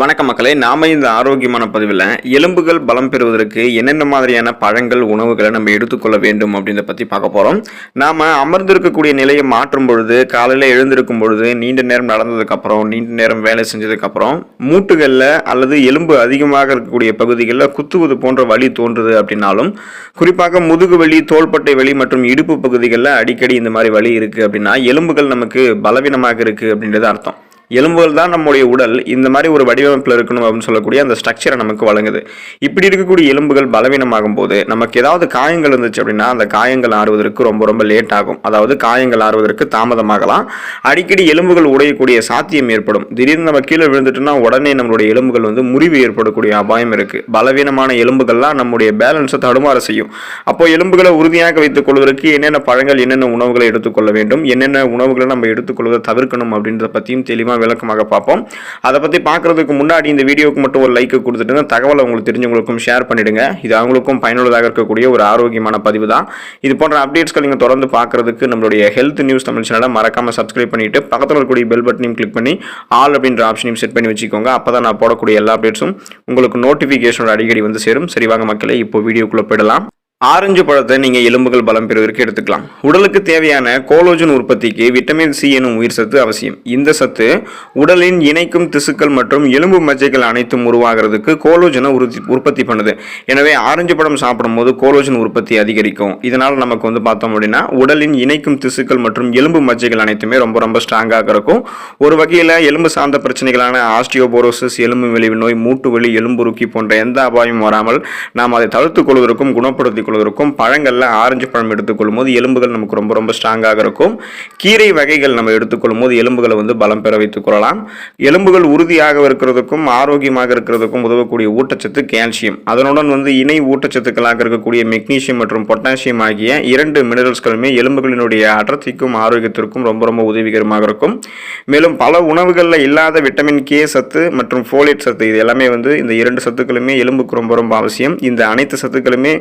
வணக்கம் மக்களே, நாம இந்த ஆரோக்கியமான பதிவில் எலும்புகள் பலம் பெறுவதற்கு என்னென்ன மாதிரியான பழங்கள் உணவுகளை நம்ம எடுத்துக்கொள்ள வேண்டும் அப்படின்றத பற்றி பார்க்க போகிறோம். நாம் அமர்ந்திருக்கக்கூடிய நிலையை மாற்றும் பொழுது, காலையில் எழுந்திருக்கும் பொழுது, நீண்ட நேரம் நடந்ததுக்கப்புறம், நீண்ட நேரம் வேலை செஞ்சதுக்கப்புறம் மூட்டுகளில் அல்லது எலும்பு அதிகமாக இருக்கக்கூடிய பகுதிகளில் குத்துவது போன்ற வலி தோன்றுது அப்படின்னாலும், குறிப்பாக முதுகு வலி, தோள்பட்டை வலி மற்றும் இடுப்பு பகுதிகளில் அடிக்கடி இந்த மாதிரி வலி இருக்குது அப்படின்னா எலும்புகள் நமக்கு பலவீனமாக இருக்குது அப்படின்றது அர்த்தம். எலும்புகள் தான் நம்முடைய உடல் இந்த மாதிரி ஒரு வடிவமைப்பில் இருக்கணும் அப்படின்னு சொல்லக்கூடிய அந்த ஸ்ட்ரக்சரை நமக்கு வழங்குது. இப்படி இருக்கக்கூடிய எலும்புகள் பலவீனமாகும் போது நமக்கு ஏதாவது காயங்கள் இருந்துச்சு அப்படின்னா அந்த காயங்கள் ஆறுவதற்கு ரொம்ப லேட் ஆகும். அதாவது காயங்கள் ஆறுவதற்கு தாமதமாகலாம். அடிக்கடி எலும்புகள் உடையக்கூடிய சாத்தியம் ஏற்படும். திடீர்னு நம்ம கீழே விழுந்துட்டோம்னா உடனே நம்மளுடைய எலும்புகள் முறிவு ஏற்படக்கூடிய அபாயம் இருக்கு. பலவீனமான எலும்புகள்லாம் நம்முடைய பேலன்ஸை தடுமாற செய்யும். அப்போ எலும்புகளை உறுதியாக வைத்துக் கொள்வதற்கு என்னென்ன பழங்கள், என்னென்ன உணவுகளை எடுத்துக்கொள்ள வேண்டும், என்னென்ன உணவுகளை நம்ம எடுத்துக்கொள்வதை தவிர்க்கணும் அப்படின்றத பற்றியும் தெளிவாக விளக்கமாக பார்ப்போம். அதை பற்றி பார்க்கறதுக்கு முன்னாடி இந்த வீடியோக்கு மட்டும் ஒரு லைக் கொடுத்துட்டு தகவலை உங்களுக்கு தெரிஞ்சவங்களுக்கும் ஷேர் பண்ணிடுங்க. இது அவங்களுக்கும் பயனுள்ளதாக இருக்கக்கூடிய ஒரு ஆரோக்கியமான பதிவு தான். இது போன்ற அப்டேட்ஸ்கள் நீங்கள் தொடர்ந்து பார்க்கறதுக்கு நம்மளுடைய ஹெல்த் நியூஸ் தமிழ் சேனலை மறக்காம சப்ஸ்கிரைப் பண்ணிட்டு பக்கத்தில் இருக்கக்கூடிய பெல் பட்டனையும் கிளிக் பண்ணி ஆல் அப்படின்ற ஆப்ஷனையும் செட் பண்ணி வச்சுக்கோங்க. அப்பதான் நான் போடக்கூடிய எல்லா அப்டேட்ஸும் உங்களுக்கு நோட்டிஃபிகேஷனோட அடிக்கடி சேரும். சரி வாங்க மக்களே, இப்போ வீடியோக்குள்ள போயிடலாம். ஆரஞ்சு பழத்தை நீங்கள் எலும்புகள் பலம் பெறுவதற்கு எடுத்துக்கலாம். உடலுக்கு தேவையான கோலோஜன் உற்பத்திக்கு விட்டமின் சி எனும் உயிர் சத்து அவசியம். இந்த சத்து உடலின் இணைக்கும் திசுக்கள் மற்றும் எலும்பு மஜ்ஜைகள் அனைத்தும் உருவாகிறதுக்கு கோலோஜனை உற்பத்தி பண்ணுது. எனவே ஆரஞ்சு பழம் சாப்பிடும்போது கோலோஜன் உற்பத்தி அதிகரிக்கும். இதனால் நமக்கு பார்த்தோம் அப்படின்னா உடலின் இணைக்கும் திசுக்கள் மற்றும் எலும்பு மஜ்ஜைகள் அனைத்துமே ரொம்ப ஸ்ட்ராங்காக இருக்கும். ஒரு வகையில் எலும்பு சார்ந்த பிரச்சனைகளான ஆஸ்டியோபோரோசிஸ், எலும்பு மெலிவு நோய், மூட்டு வலி, எலும்புருக்கி போன்ற எந்த அபாயமும் வராமல் நாம் அதை தடுத்துக் கொள்வதற்கும் குணப்படுத்தி கொள்வதற்கும் பழங்கள்ல ஆரஞ்சு பழம் எடுத்துக்கொள்ளும் போது எலும்புகள் நமக்கு ரொம்ப ஸ்ட்ராங்காக இருக்கும். கீரை வகைகள் நம்ம எடுத்துக்கொள்ளும் போது எலும்புகளை பலம் பெற வைத்துக் கொள்ளலாம். எலும்புகள் உறுதியாக இருக்கிறதுக்கும் ஆரோக்கியமாக இருக்கிறதுக்கும் உதவக்கூடிய ஊட்டச்சத்து கால்சியம். அதனுடன் இணை ஊட்டச்சத்துக்களாக இருக்கக்கூடிய மெக்னீசியம் மற்றும் பொட்டாசியம் ஆகிய இரண்டு மினரல்ஸ்களுமே எலும்புகளினுடைய அடர்த்திக்கும் ஆரோக்கியத்திற்கும் ரொம்ப உதவிகரமாக இருக்கும். மேலும் பல உணவுகளில் இல்லாத விட்டமின் கே சத்து மற்றும் ஃபோலேட் சத்து, இது எல்லாமே இந்த இரண்டு சத்துக்களுமே எலும்புக்கு ரொம்ப அவசியம். இந்த அனைத்து சத்துக்களுமே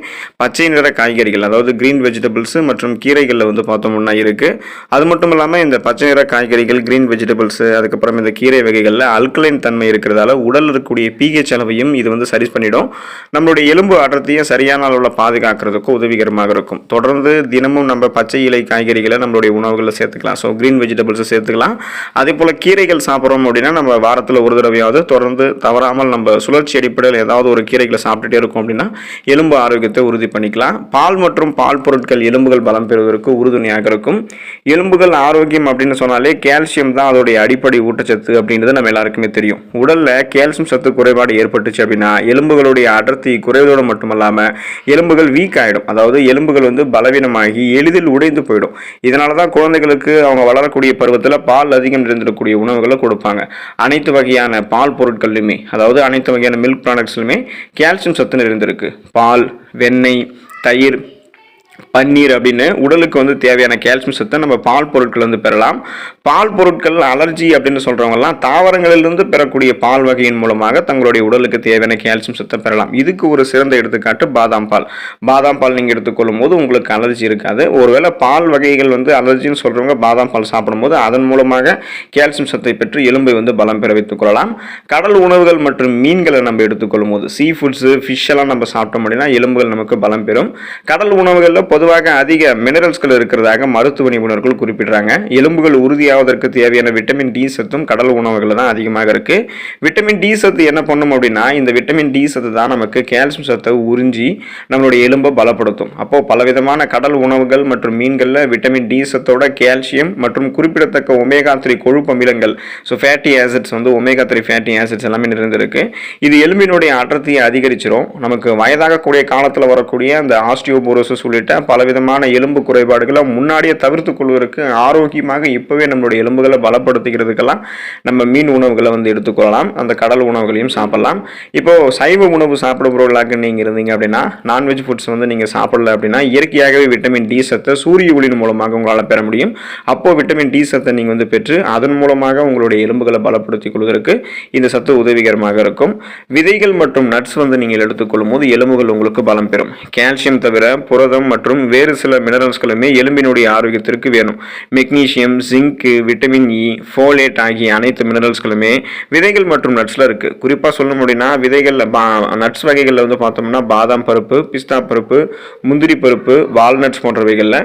பச்சை நிற காய்கறிகள், அதாவது கிரீன் வெஜிடபிள்ஸ் மற்றும் கீரைகளில் பார்த்தோம்னா இருக்கு. அது மட்டும் இல்லாமல் இந்த பச்சை நிற காய்கறிகள், கிரீன் வெஜிடபிள்ஸ், அதுக்கப்புறம் இந்த கீரை வகைகளில் அல்கலைன் தன்மை இருக்கிறதால உடல் இருக்கக்கூடிய pH அளவையும் இது சரி பண்ணிடும். நம்மளுடைய எலும்பு அடர்த்தியை சரியான அளவில் பாதுகாக்கிறதுக்கு உதவிகரமாக இருக்கும். தொடர்ந்து தினமும் நம்ம பச்சை இலை காய்கறிகளை நம்மளுடைய உணவுகளில் சேர்த்துக்கலாம். ஸோ கிரீன் வெஜிடபிள்ஸ் சேர்த்துக்கலாம். அதே போல் கீரைகள் சாப்பிட்றோம் அப்படின்னா நம்ம வாரத்தில் ஒரு தடவையாவது தொடர்ந்து தவறாமல் நம்ம சுழற்சி அடிப்படையில் ஏதாவது ஒரு கீரைகளை சாப்பிட்டுட்டே இருக்கோம் அப்படின்னா எலும்பு ஆரோக்கியத்தை உறுதி பண்ணிக்கலாம். பால் மற்றும் பால் பொருட்கள் எலும்புகள் பலம் பெறுவதற்கு உறுதுணையாக இருக்கும். எலும்புகள் ஆரோக்கியம் அப்படின்னு சொன்னாலே கால்சியம் தான் அதோடைய அடிப்படை ஊட்டச்சத்து அப்படின்றது நம்ம எல்லாருக்குமே தெரியும். உடல்ல கால்சியம் சத்து குறைபாடு ஏற்பட்டுச்சு அப்படின்னா எலும்புகளுடைய அடர்த்தி குறைவதோடு மட்டுமல்லாமல் எலும்புகள் வீக் ஆகிடும். அதாவது எலும்புகள் பலவீனமாகி எளிதில் உடைந்து போயிடும். இதனால தான் குழந்தைகளுக்கு அவங்க வளரக்கூடிய பருவத்தில் பால் அதிகம் இருந்திருக்கக்கூடிய உணவுகளை கொடுப்பாங்க. அனைத்து வகையான பால் பொருட்கள்லையுமே, அதாவது அனைத்து வகையான மில்க் ப்ராடக்ட்ஸ்லையுமே கால்சியம் சத்து இருந்திருக்கு. பால், வெண்ணெய், தயிர், பன்னீர் அப்படின்னு உடலுக்கு தேவையான கால்சியம் சத்தை நம்ம பால் பொருட்கள் பெறலாம். பால் பொருட்கள் அலர்ஜி அப்படின்னு சொல்றவங்கலாம் தாவரங்களிலிருந்து பெறக்கூடிய பால் வகையின் மூலமாக தங்களுடைய உடலுக்கு தேவையான கால்சியம் சத்தை பெறலாம். இதுக்கு ஒரு சிறந்த எடுத்துக்காட்டு பாதாம் பால். பாதாம் பால் நீங்க எடுத்துக்கொள்ளும் போது உங்களுக்கு அலர்ஜி இருக்காது. ஒருவேளை பால் வகைகள் அலர்ஜின்னு சொல்றவங்க பாதாம் பால் சாப்பிடும் போது அதன் மூலமாக கால்சியம் சத்தை பெற்று எலும்பை பலம் பெற வைத்துக் கொள்ளலாம். கடல் உணவுகள் மற்றும் மீன்களை நம்ம எடுத்துக்கொள்ளும் போது, சீ ஃபுட்ஸ், ஃபிஷ் எல்லாம் நம்ம சாப்பிட்டோம் அப்படின்னா எலும்புகள் நமக்கு பலம் பெறும். கடல் உணவுகளில் பொதுவாக அதிக மினரல்ஸ்கள் இருக்கிறதாக மருத்துவ நிபுணர்கள் குறிப்பிடுறாங்க. எலும்புகள் உறுதியாவதற்கு தேவையான விட்டமின் டி சத்தும் கடல் உணவுகள் தான் அதிகமாக இருக்கு. விட்டமின் டி சத்து என்ன பண்ணும் அப்படின்னா, இந்த விட்டமின் டி சத்து தான் நமக்கு கால்சியம் சத்தை உறிஞ்சி நம்மளுடைய எலும்பை பலப்படுத்தும். அப்போ பலவிதமான கடல் உணவுகள் மற்றும் மீன்களில் விட்டமின் டி சத்தோட கால்சியம் மற்றும் குறிப்பிடத்தக்க ஒமேகா 3 கொழுப்பு அமிலங்கள், so fatty acids omega 3 fatty acids எல்லாமே நிறைந்திருக்கு. இது எலும்பினுடைய அடர்த்தியை அதிகரிச்சிடும். நமக்கு வயதாகக்கூடிய காலத்தில் வரக்கூடிய அந்த ஆஸ்டியோபோரோசிஸ் உள்ளிட்ட பலவிதமான எலும்பு குறைபாடுகளை முன்னாடியே தவிர்த்துக் கொள்வதற்கு ஆரோக்கியமாக இப்பவே நம்மளுடைய எலும்புகளை பலப்படுத்திக்கிறதுக்கெல்லாம் நம்ம மீன் உணவுகளை எடுத்துக்கொள்ளலாம். அந்த கடல் உணவுகளையும் சாப்பிடலாம். இப்போ சைவ உணவு சாப்பிடுபவர்களாக நீங்க இருந்தீங்க அப்படின்னா, நான்வெஜ் ஃபுட்ஸ் நீங்க சாப்பிடல அப்படின்னா இயற்கையாகவே விட்டமின் டி சத்தை சூரிய ஒளியின் மூலமாக உங்களால் பெற முடியும். அப்போ விட்டமின் டி சத்தை நீங்க பெற்று அதன் மூலமாக உங்களுடைய எலும்புகளை பலப்படுத்திக் கொள்வதற்கு இந்த சத்து உதவிகரமாக இருக்கும். விதைகள் மற்றும் நட்ஸ் நீங்கள் எடுத்துக்கொள்ளும் போது எலும்புகள் உங்களுக்கு பலம் பெறும். கால்சியம் தவிர புரதம் மற்றும் மற்றும் வேறு சில மினரல்ஸ்களுமே எலும்பினுடைய ஆரோக்கியத்திற்கு வேணும். Magnesium, zinc, vitamin E, folate ஆகிய அனைத்து மினரல்ஸ்களுமே விதைகள் மற்றும் நட்ஸ்ல இருக்கு. குறிப்பா சொல்லணும் அப்படின்னா விதைகள்ல நட்ஸ் வகைகள்ல வந்து பார்த்தோம்னா பாதாம் பருப்பு, பிஸ்தா பருப்பு, முந்திரி பருப்பு, வால்நட்ஸ் போன்றவைகள்ல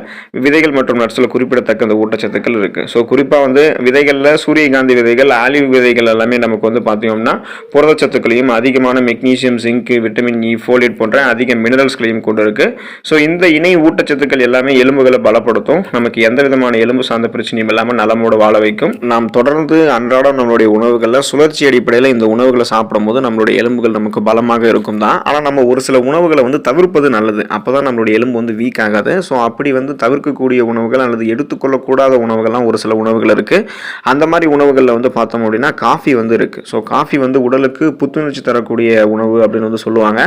விதைகள் மற்றும் நட்ஸ்ல குறிப்பிடத்தக்க அந்த ஊட்டச்சத்துக்கள் இருக்கு. ஸோ குறிப்பா வந்து விதைகள்ல சூரியகாந்தி விதைகள், ஆலிவ் விதைகள் எல்லாமே நமக்கு வந்து பார்த்தோம்னா புரதச்சத்துக்களையும் அதிகமான magnesium, zinc, vitamin E, folate போன்ற அதிக மினரல்ஸ்களையும் கொண்டு இருக்கு. ஸோ இந்த இணை ஊட்டச்சத்துக்கள் எல்லாமே எலும்புகளை பலப்படுத்தும். நமக்கு எந்த விதமான எலும்பு சார்ந்த பிரச்சனையும் இல்லாமல் நலமோடு வாழ வைக்கும். நாம் தொடர்ந்து அன்றாடம் நம்மளுடைய உணவுகளில் சுழற்சி அடிப்படையில் இந்த உணவுகளை சாப்பிடும் போது நம்மளுடைய எலும்புகள் நமக்கு பலமாக இருக்கும் தான். ஆனால் நம்ம ஒரு சில உணவுகளை வந்து தவிர்ப்பது நல்லது. அப்போதான் நம்மளுடைய எலும்பு வந்து வீக் ஆகாது. ஸோ அப்படி வந்து தவிர்க்கக்கூடிய உணவுகள் அல்லது எடுத்துக்கொள்ளக்கூடாத உணவுகள்லாம் ஒரு சில உணவுகள் இருக்குது. அந்த மாதிரி உணவுகளில் வந்து பார்த்தோம் அப்படின்னா காஃபி வந்து இருக்குது. ஸோ காஃபி வந்து உடலுக்கு புத்துணர்ச்சி தரக்கூடிய உணவு அப்படின்னு வந்து சொல்லுவாங்க.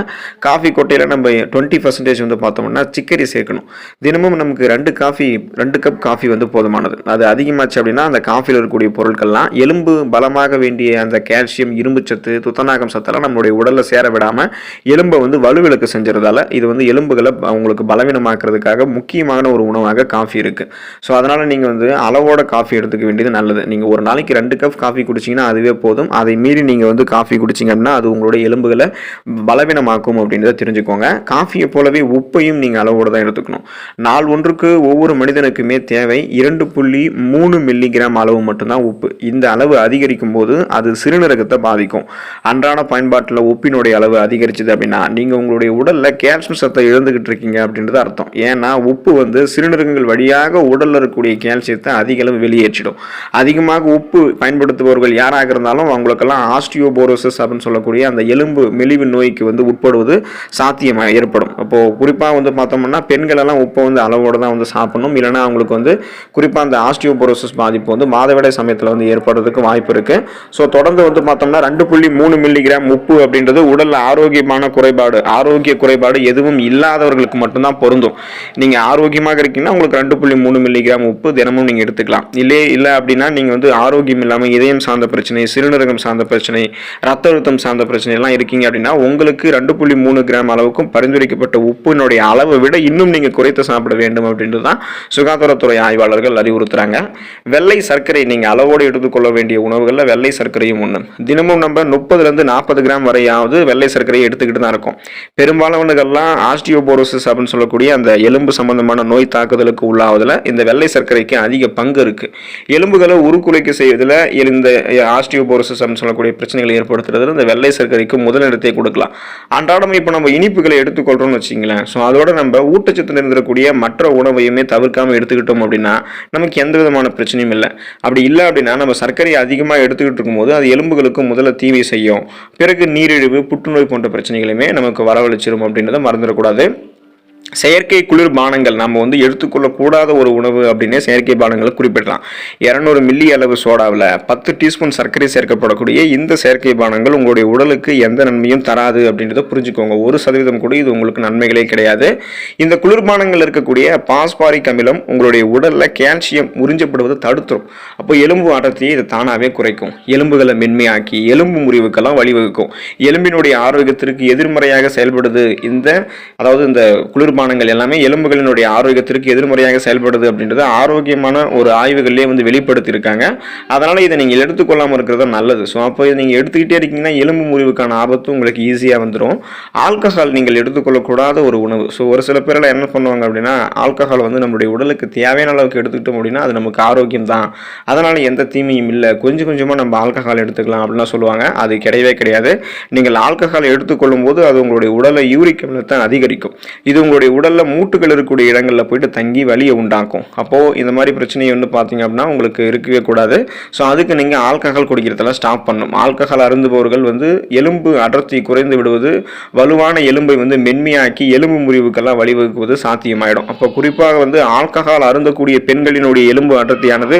காஃபி கொட்டையில் நம்ம 20% வந்து பார்த்தோம்னா சிக்கரி சேர்க்கணும். தினமும் நமக்கு 2 கப் காஃபி வந்து போதுமானது. அது அதிகமாச்சு அப்படின்னா அந்த காஃபியில் இருக்கக்கூடிய பொருட்கள்லாம் எலும்பு பலமாக வேண்டிய அந்த கால்சியம், இரும்பு சத்து, துத்தநாகம் சத்தெல்லாம் நம்மளுடைய உடலில் சேர விடாமல் எலும்பை வந்து வலுவிழக்க செஞ்சுறதால இது வந்து எலும்புகளை உங்களுக்கு பலவீனமாக்குறதுக்காக முக்கியமான ஒரு உணவாக காஃபி இருக்குது. ஸோ அதனால் நீங்கள் வந்து அளவோட காஃபி எடுத்துக்க வேண்டியது நல்லது. நீங்கள் ஒரு நாளைக்கு 2 கப் காஃபி குடிச்சிங்கன்னா அதுவே போதும். அதை மீறி நீங்கள் வந்து காஃபி குடிச்சிங்க அப்படின்னா அது உங்களுடைய எலும்புகளை பலவீனமாக்கும் அப்படின்றத தெரிஞ்சுக்கோங்க. காஃபியை போலவே உப்பையும் நீங்கள் அளவோடு தான் எடுத்துக்கணும். நாள் ஒன்றுக்கு ஒவ்வொரு மனிதனுக்குமே தேவை 2.3 மில்லிகிராம் அளவு மட்டும்தான் உப்பு. இந்த அளவு அதிகரிக்கும் போது அது சிறுநீரகத்தை பாதிக்கும். அன்றாட பயன்பாட்டில் உப்பினுடைய அளவு அதிகரிச்சது அப்படின்னா நீங்கள் உங்களுடைய உடலில் கால்சியம் சத்தை இழந்துகிட்டு இருக்கீங்க அப்படின்றது அர்த்தம். ஏன்னா உப்பு வந்து சிறுநீரகங்கள் வழியாக உடலில் இருக்கக்கூடிய கால்சியத்தை அதிக அளவு வெளியேற்றிடும். அதிகமாக உப்பு பயன்படுத்துபவர்கள் யாராக இருந்தாலும் அவங்களுக்கெல்லாம் ஆஸ்டியோபோரோசிஸ் அப்படின்னு சொல்லக்கூடிய அந்த எலும்பு மெலிவு நோய்க்கு வந்து உட்படுவது சாத்தியமாக ஏற்படும். அப்போது குறிப்பாக வந்து பார்த்தோம்னா பெண்களெல்லாம் உப்பை வந்து அளவோடு தான் வந்து சாப்பிடணும். இல்லைனா அவங்களுக்கு வந்து குறிப்பாக அந்த ஆஸ்டியோபோரோசிஸ் பாதிப்பு வந்து மாதவிடாய் சமயத்தில் வந்து ஏற்படுறதுக்கு வாய்ப்பு இருக்குது. ஸோ தொடர்ந்து வந்து பார்த்தோம்னா 2.3 மில்லிகிராம் உப்பு அப்படின்றது உடலில் ஆரோக்கிய குறைபாடு எதுவும் இல்லாதவர்களுக்கு மட்டும்தான் பொருந்தும். நீங்கள் ஆரோக்கியமாக இருக்கீங்கன்னா உங்களுக்கு 2.3 மில்லிகிராம் உப்பு தினமும் நீங்கள் எடுத்துக்கலாம். இல்லை அப்படின்னா நீங்கள் வந்து ஆரோக்கியம் இல்லாமல் இதயம் சார்ந்த பிரச்சனை, சிறுநீரகம் சார்ந்த பிரச்சனை, ரத்த அழுத்தம் சார்ந்த பிரச்சனை எல்லாம் இருக்கீங்க அப்படின்னா உங்களுக்கு 2.3 கிராம் அளவுக்கும் பரிந்துரைக்கப்பட்ட உப்பினுடைய அளவை விட இன்னும் நீங்கள் குறைத்து சாப்பிட வேண்டும் அப்படின்றது தான் சுகாதாரத்துறை ஆய்வாளர்கள் அறிவுறுத்துறாங்க. வெள்ளை சர்க்கரை நீங்கள் அளவோடு எடுத்துக்கொள்ள வேண்டிய உணவுகளில் வெள்ளை சர்க்கரையும் ஒன்று. தினமும் நம்ம 30 to 40 கிராம் வரையாவது வெள்ளை சர்க்கரையை எடுத்துக்கிட்டு தான் இருக்கும். பெரும்பாலானவர்கள்லாம் ஆஸ்டியோபோரோசிஸ் அப்படின்னு சொல்லக்கூடிய அந்த எலும்பு சம்பந்தமான நோய் தாக்குதலுக்கு உள்ளாவதில் இந்த வெள்ளை சர்க்கரைக்கு அதிக பங்கு இருக்கு. எலும்புகளை உருக்குலைக்க செய்வதில் இந்த ஆஸ்டியோபோரோசிஸ் அப்படின்னு சொல்லக்கூடிய பிரச்சனைகளை ஏற்படுத்துறதுல இந்த வெள்ளை சர்க்கரைக்கு முதலிடத்தை கொடுக்கலாம். அன்றாடம் இப்போ நம்ம இனிப்புகளை எடுத்துக்கொள்றோம்னு வச்சிங்களேன். ஸோ அதோட நம்ம ஊட்டச்சத்து நிறைந்திருக்கக்கூடிய மற்ற உணவையுமே தவிர்க்காமல் எடுத்துக்கிட்டோம் அப்படின்னா நமக்கு எந்த விதமான பிரச்சனையும் இல்லை. அப்படி இல்லை அப்படின்னா நம்ம சர்க்கரையை அதிகமாக எடுத்துக்கிட்டு இருக்கும்போது அது எலும்புகளுக்கு முதல்ல தீமை செய்யும். பிறகு நீரிழிவு, புற்றுநோய் போன்ற பிரச்சனைகளுமே நமக்கு வரவழைச்சிரும் அப்படின்றத மறந்துடக்கூடாது. செயற்கை குளிர்பானங்கள் நம்ம வந்து எடுத்துக்கொள்ளக்கூடாத ஒரு உணவு அப்படின்னே செயற்கை பானங்களை குறிப்பிடலாம். 200 மில்லி அளவு சோடாவில் 10 டீஸ்பூன் சர்க்கரை சேர்க்கப்படக்கூடிய இந்த செயற்கை பானங்கள் உங்களுடைய உடலுக்கு எந்த நன்மையும் தராது அப்படின்றத புரிஞ்சுக்கோங்க. 1% கூட இது உங்களுக்கு நன்மைகளே கிடையாது. இந்த குளிர்பானங்கள் இருக்கக்கூடிய பாஸ்பாரிக் அமிலம் உங்களுடைய உடலில் கால்சியம் உறிஞ்சப்படுவதை தடுத்துரும். அப்போ எலும்பு அடர்த்தியை இது தானாகவே குறைக்கும். எலும்புகளை மென்மையாக்கி எலும்பு முறிவுக்கெல்லாம் வழிவகுக்கும். எலும்பினுடைய ஆரோக்கியத்திற்கு எதிர்மறையாக செயல்படுது இந்த குளிர்பானங்கள் எல்லாமே எலும்புகளினுடைய ஆரோக்கியத்திற்கு எதிர்மறையாக செயல்படுது அப்படின்றது ஆரோக்கியமான ஒரு ஆய்வுகளிலே வந்து வெளிப்படுத்தியிருக்காங்க. அதனால இதை நீங்கள் எடுத்துக்கொள்ளாமல் இருக்கிறது நல்லது. ஸோ அப்போ நீங்கள் எடுத்துக்கிட்டே இருக்கீங்கன்னா எலும்பு முறிவுக்கான ஆபத்து உங்களுக்கு ஈஸியாக வந்துடும். ஆல்கஹால் நீங்கள் எடுத்துக்கொள்ளக்கூடாத ஒரு உணவு. ஸோ ஒரு சில பேரில் என்ன பண்ணுவாங்க அப்படின்னா ஆல்கஹால் வந்து நம்முடைய உடலுக்கு தேவையான அளவுக்கு எடுத்துக்கிட்டோம் அப்படின்னா அது நமக்கு ஆரோக்கியம் தான், அதனால் எந்த தீமையும் இல்லை, கொஞ்சம் கொஞ்சமாக நம்ம ஆல்கஹால் எடுத்துக்கலாம் அப்படின்னா சொல்லுவாங்க. அது கிடையவே கிடையாது. நீங்கள் ஆல்கஹால் எடுத்துக்கொள்ளும் போது அது உங்களுடைய உடலை யூரிக் அமிலத்தை அதிகரிக்கும். இது உங்களுடைய உடலில் மூட்டுகள் இருக்கக்கூடிய இடங்களில் போயிட்டு தங்கி வலியை உண்டாக்கும். அப்போது இந்த மாதிரி பிரச்சனையை வந்து பார்த்தீங்க அப்படின்னா உங்களுக்கு இருக்கவே கூடாது. ஸோ அதுக்கு நீங்கள் ஆல்கஹால் குடிக்கிறதெல்லாம் ஸ்டாப் பண்ணணும். ஆல்கஹால் அருந்துபவர்கள் வந்து எலும்பு அடர்த்தி குறைந்து விடுவது, வலுவான எலும்பை வந்து மென்மையாக்கி எலும்பு முறிவுக்கெல்லாம் வழிவகுக்குவது சாத்தியமாயிடும். அப்போ குறிப்பாக வந்து ஆல்கஹால் அருந்தக்கூடிய பெண்களினுடைய எலும்பு அடர்த்தியானது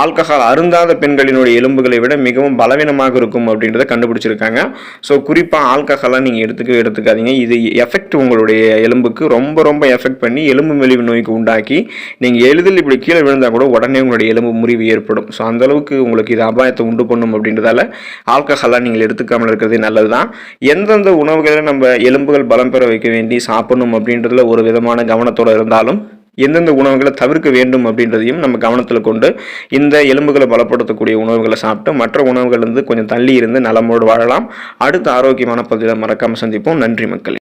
ஆல்கஹால் அருந்தாத பெண்களினுடைய எலும்புகளை விட மிகவும் பலவீனமாக இருக்கும் அப்படின்றத கண்டுபிடிச்சிருக்காங்க. ஸோ குறிப்பாக ஆல்கஹாலாக நீங்கள் எடுத்துக்காதீங்க. இது எஃபெக்ட் உங்களுடைய எலும்புக்கு ரொம்ப ரொம்ப ரொம்ப எஃபெக்ட் பண்ணி எலும்பு மெலிவு நோய்க்கு உண்டாக்கி நீங்கள் எளிதில் இப்படி கீழே விழுந்தால் கூட உடனே உங்களுடைய எலும்பு முறிவு ஏற்படும். ஸோ அந்தளவுக்கு உங்களுக்கு இது அபாயத்தை உண்டு பண்ணும் அப்படின்றதால ஆல்கஹாலாக நீங்கள் எடுத்துக்காமல் இருக்கிறதே நல்லது தான். எந்தெந்த உணவுகளை நம்ம எலும்புகள் பலம் பெற வைக்க வேண்டி சாப்பிடணும் அப்படின்றதுல ஒரு விதமான கவனத்தோடு இருந்தாலும் எந்தெந்த உணவுகளை தவிர்க்க வேண்டும் அப்படின்றதையும் நம்ம கவனத்தில் கொண்டு இந்த எலும்புகளை பலப்படுத்தக்கூடிய உணவுகளை சாப்பிட்டு மற்ற உணவுகள் கொஞ்சம் தள்ளி இருந்து நலமோடு வாழலாம். அடுத்த ஆரோக்கியமான பதிவில் மறக்காமல் சந்திப்போம். நன்றி மக்களே.